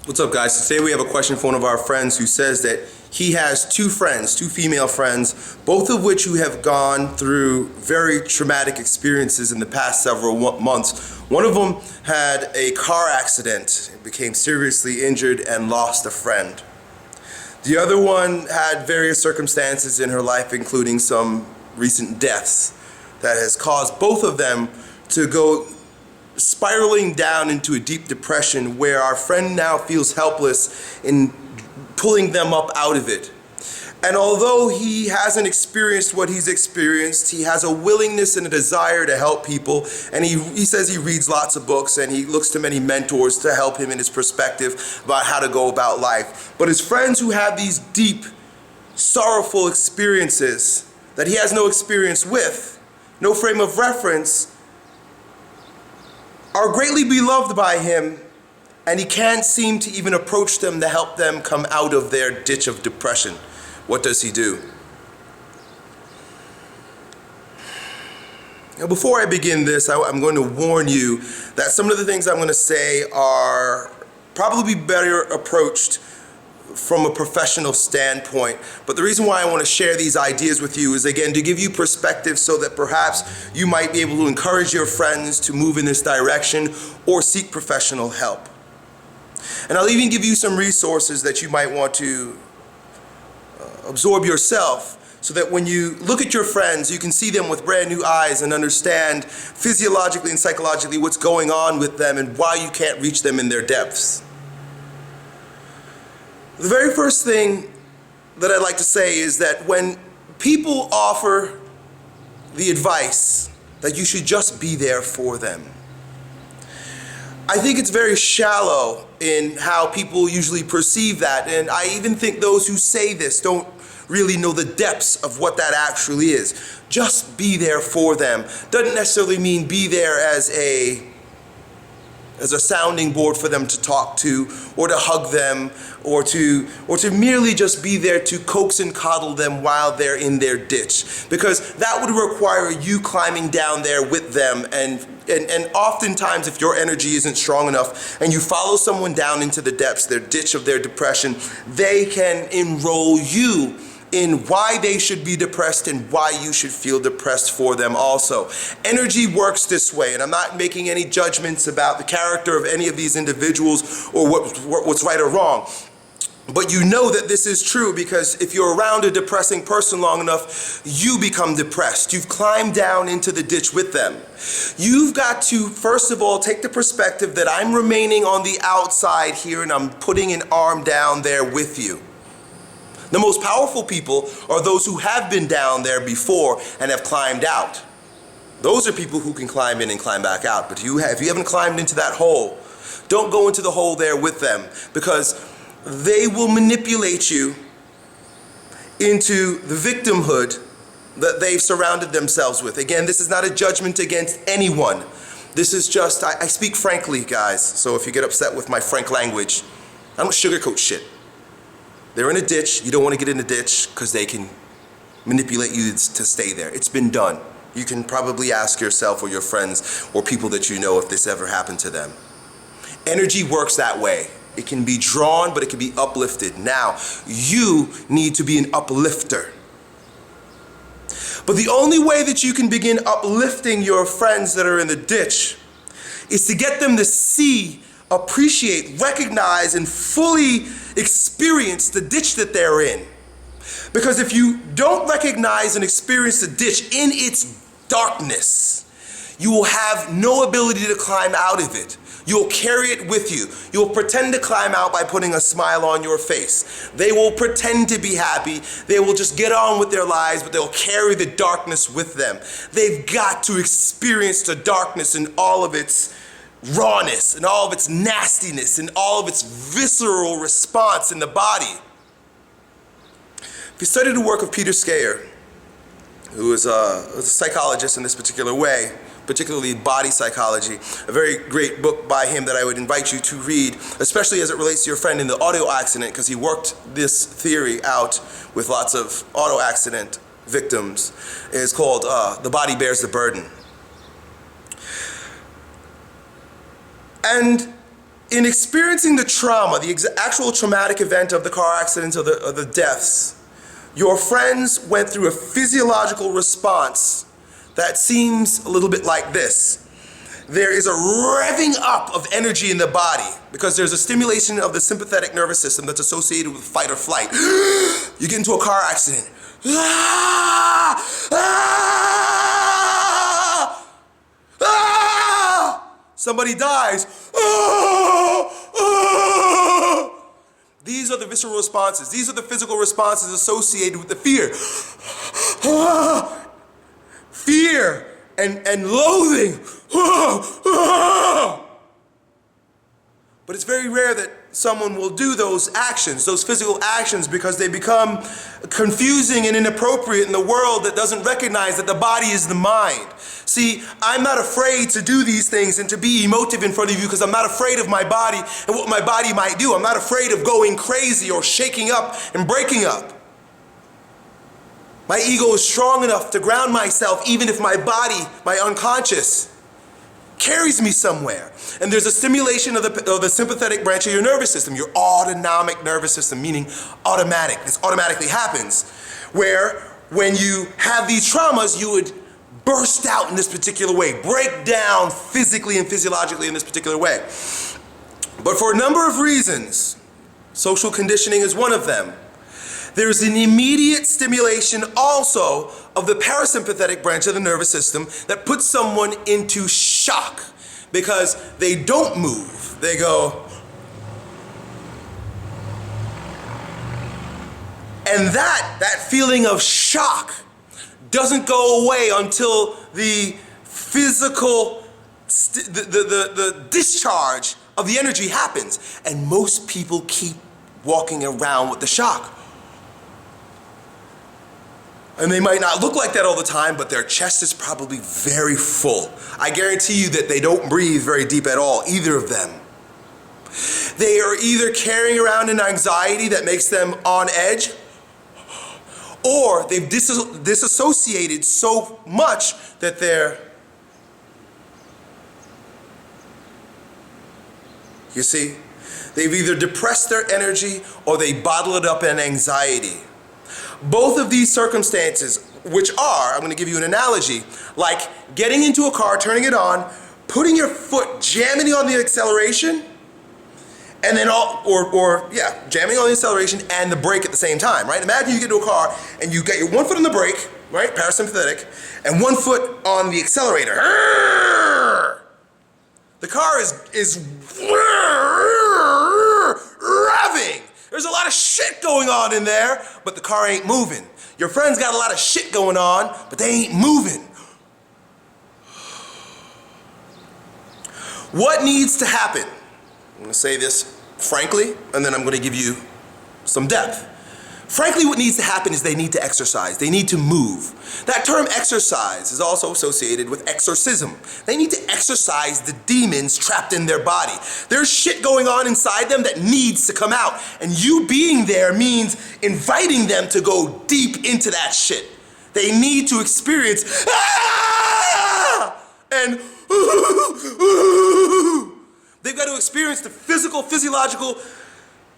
What's up, guys? Today we have a question from one of our friends who says that he has two female friends, both of which who have gone through very traumatic experiences in the past several months. One of them had a car accident, became seriously injured, and lost a friend. The other one had various circumstances in her life, including some recent deaths, that has caused both of them to go spiraling down into a deep depression, where our friend now feels helpless in pulling them up out of it. And although he hasn't experienced what he's experienced, he has a willingness and a desire to help people. And he says he reads lots of books and he looks to many mentors to help him in his perspective about how to go about life. But his friends who have these deep, sorrowful experiences that he has no experience with, no frame of reference, are greatly beloved by him, and he can't seem to even approach them to help them come out of their ditch of depression. What does he do? Now, before I begin this, I'm going to warn you that some of the things I'm going to say are probably better approached from a professional standpoint. But the reason why I want to share these ideas with you is, again, to give you perspective so that perhaps you might be able to encourage your friends to move in this direction or seek professional help. And I'll even give you some resources that you might want to absorb yourself, so that when you look at your friends, you can see them with brand new eyes and understand physiologically and psychologically what's going on with them and why you can't reach them in their depths. The very first thing that I'd like to say is that when people offer the advice that you should just be there for them, I think it's very shallow in how people usually perceive that. And I even think those who say this don't really know the depths of what that actually is. Just be there for them doesn't necessarily mean be there as a sounding board for them to talk to, or to hug them, or to merely just be there to coax and coddle them while they're in their ditch. Because that would require you climbing down there with them, and oftentimes if your energy isn't strong enough and you follow someone down into the depths, their ditch of their depression, they can enroll you in why they should be depressed and why you should feel depressed for them also. Energy works this way, and I'm not making any judgments about the character of any of these individuals or what's right or wrong. But you know that this is true because if you're around a depressing person long enough, you become depressed. You've climbed down into the ditch with them. You've got to, first of all, take the perspective that I'm remaining on the outside here and I'm putting an arm down there with you. The most powerful people are those who have been down there before and have climbed out. Those are people who can climb in and climb back out. But if you haven't climbed into that hole, don't go into the hole there with them, because they will manipulate you into the victimhood that they've surrounded themselves with. Again, this is not a judgment against anyone. This is just, I speak frankly, guys, so if you get upset with my frank language, I don't sugarcoat shit. They're in a ditch. You don't want to get in a ditch because they can manipulate you to stay there. It's been done. You can probably ask yourself or your friends or people that you know if this ever happened to them. Energy works that way. It can be drawn, but it can be uplifted. Now, you need to be an uplifter. But the only way that you can begin uplifting your friends that are in the ditch is to get them to see, appreciate, recognize, and fully experience the ditch that they're in. Because if you don't recognize and experience the ditch in its darkness, you will have no ability to climb out of it. You'll carry it with you. You'll pretend to climb out by putting a smile on your face. They will pretend to be happy. They will just get on with their lives, but they'll carry the darkness with them. They've got to experience the darkness in all of its rawness and all of its nastiness and all of its visceral response in the body. If you study the work of Peter Scayer, who is a psychologist in this particular way, particularly body psychology, a very great book by him that I would invite you to read, especially as it relates to your friend in the auto accident, because he worked this theory out with lots of auto accident victims, is called The Body Bears the Burden. And in experiencing the trauma, the actual traumatic event of the car accidents or the deaths, your friends went through a physiological response that seems a little bit like this. There is a revving up of energy in the body because there's a stimulation of the sympathetic nervous system that's associated with fight or flight. You get into a car accident. Ah! Ah! Ah! Somebody dies. Ah! Ah! These are the visceral responses. These are the physical responses associated with the fear. Ah! Fear and loathing. But it's very rare that someone will do those actions, those physical actions, because they become confusing and inappropriate in the world that doesn't recognize that the body is the mind. See, I'm not afraid to do these things and to be emotive in front of you because I'm not afraid of my body and what my body might do. I'm not afraid of going crazy or shaking up and breaking up. My ego is strong enough to ground myself even if my body, my unconscious, carries me somewhere. And there's a stimulation of the sympathetic branch of your nervous system, your autonomic nervous system, meaning automatic. This automatically happens, where when you have these traumas, you would burst out in this particular way, break down physically and physiologically in this particular way. But for a number of reasons, social conditioning is one of them. There's an immediate stimulation also of the parasympathetic branch of the nervous system that puts someone into shock because they don't move. They go, and that feeling of shock doesn't go away until the physical, the discharge of the energy happens. And most people keep walking around with the shock. And they might not look like that all the time, but their chest is probably very full. I guarantee you that they don't breathe very deep at all, either of them. They are either carrying around an anxiety that makes them on edge, or they've disassociated so much that you see, they've either depressed their energy or they bottle it up in anxiety. Both of these circumstances, which are, I'm going to give you an analogy, like getting into a car, turning it on, putting your foot, jamming on the acceleration, and then jamming on the acceleration and the brake at the same time, right? Imagine you get into a car and you get your one foot on the brake, right, parasympathetic, and one foot on the accelerator. The car is revving. There's a lot of shit going on in there, but the car ain't moving. Your friend's got a lot of shit going on, but they ain't moving. What needs to happen? I'm going to say this frankly, and then I'm going to give you some depth. Frankly, what needs to happen is they need to exercise. They need to move. That term exercise is also associated with exorcism. They need to exorcise the demons trapped in their body. There's shit going on inside them that needs to come out. And you being there means inviting them to go deep into that shit. They need to experience and they've got to experience the physiological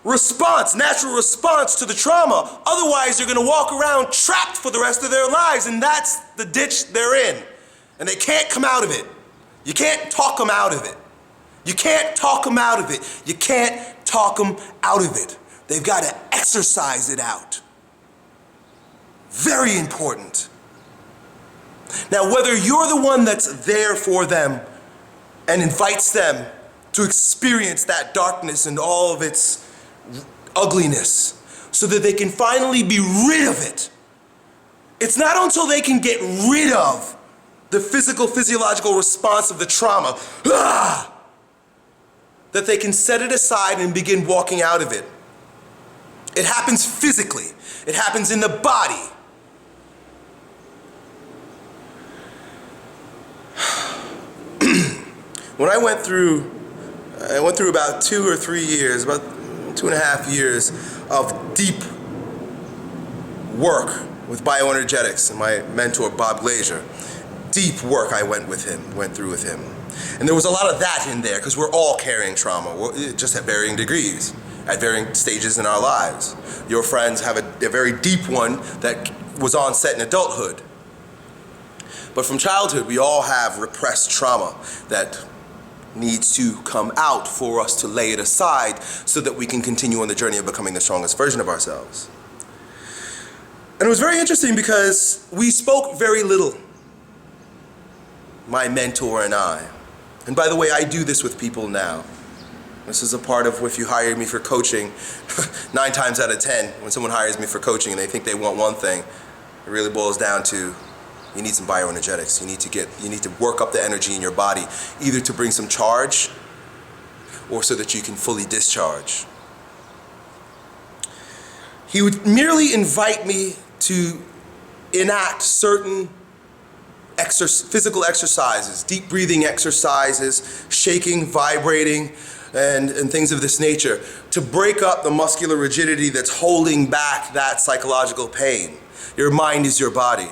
response, natural response to the trauma. Otherwise, they're going to walk around trapped for the rest of their lives, and that's the ditch they're in. And they can't come out of it. You can't talk them out of it. You can't talk them out of it. You can't talk them out of it. They've got to exercise it out. Very important. Now, whether you're the one that's there for them and invites them to experience that darkness and all of its ugliness so that they can finally be rid of it. It's not until they can get rid of the physiological response of the trauma that they can set it aside and begin walking out of it. It happens physically. It happens in the body. When I went through about 2 or 3 years, about 2.5 years of deep work with Bioenergetics and my mentor Bob Glazier. Deep work I went through with him. And there was a lot of that in there because we're all carrying trauma, just at varying degrees, at varying stages in our lives. Your friends have a very deep one that was onset in adulthood. But from childhood, we all have repressed trauma that needs to come out for us to lay it aside so that we can continue on the journey of becoming the strongest version of ourselves. And it was very interesting because we spoke very little, my mentor and I. And by the way, I do this with people now. This is a part of if you hire me for coaching, 9 times out of 10, when someone hires me for coaching and they think they want one thing, it really boils down to you need some bioenergetics. You need to work up the energy in your body, either to bring some charge or so that you can fully discharge. He would merely invite me to enact certain physical exercises, deep breathing exercises, shaking, vibrating, and things of this nature to break up the muscular rigidity that's holding back that psychological pain. Your mind is your body.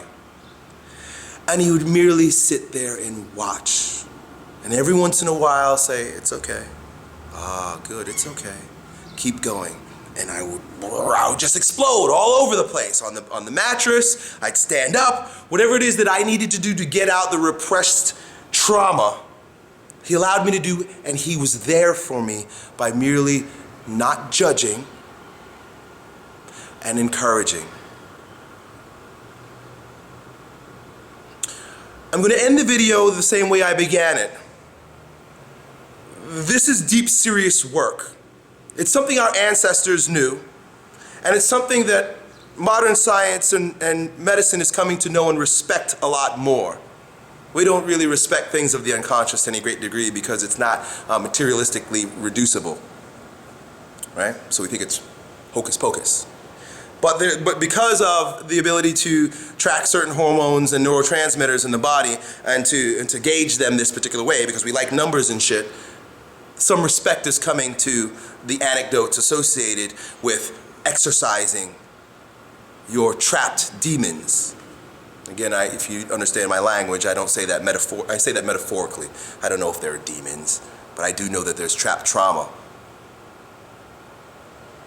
And he would merely sit there and watch. And every once in a while say, it's okay. Ah, good, it's okay. Keep going. And I would just explode all over the place. On the mattress, I'd stand up. Whatever it is that I needed to do to get out the repressed trauma, he allowed me to do, and he was there for me by merely not judging and encouraging. I'm going to end the video the same way I began it. This is deep, serious work. It's something our ancestors knew, and it's something that modern science and medicine is coming to know and respect a lot more. We don't really respect things of the unconscious to any great degree because it's not materialistically reducible, right? So we think it's hocus pocus. But because of the ability to track certain hormones and neurotransmitters in the body and to gauge them this particular way, because we like numbers and shit, some respect is coming to the anecdotes associated with exercising your trapped demons. Again, if you understand my language, I don't say that I say that metaphorically. I don't know if there are demons, but I do know that there's trapped trauma.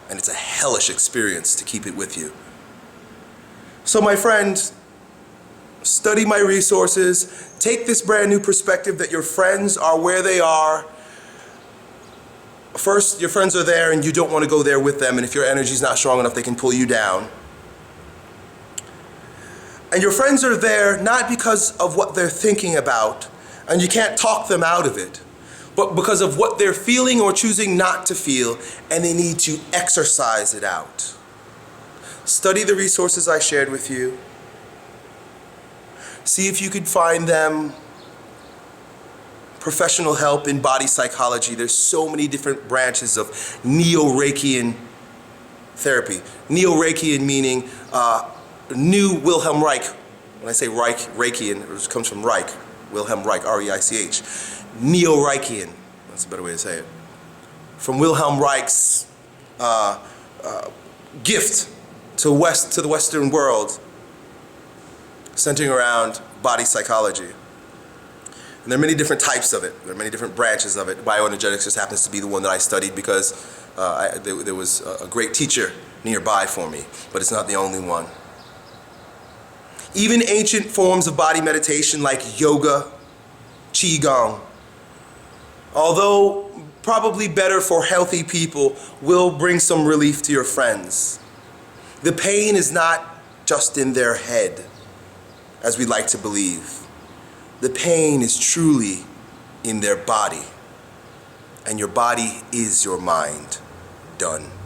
And it's a hellish experience to keep it with you. So my friend, study my resources, take this brand new perspective that your friends are where they are. First, your friends are there and you don't want to go there with them, and if your energy's not strong enough, they can pull you down. And your friends are there not because of what they're thinking about, and you can't talk them out of it, but because of what they're feeling or choosing not to feel, and they need to exercise it out. Study the resources I shared with you. See if you could find them professional help in body psychology. There's so many different branches of Neo-Reichian therapy. Neo-Reichian meaning new Wilhelm Reich. When I say Reich, Reichian, it comes from Reich, Wilhelm Reich, R-E-I-C-H. Neo-Reichian, that's a better way to say it. From Wilhelm Reich's gift to the Western world, centering around body psychology. And there are many different types of it. There are many different branches of it. Bioenergetics just happens to be the one that I studied because there was a great teacher nearby for me, but it's not the only one. Even ancient forms of body meditation like yoga, qigong, although probably better for healthy people, will bring some relief to your friends. The pain is not just in their head, as we like to believe. The pain is truly in their body, and your body is your mind. Done.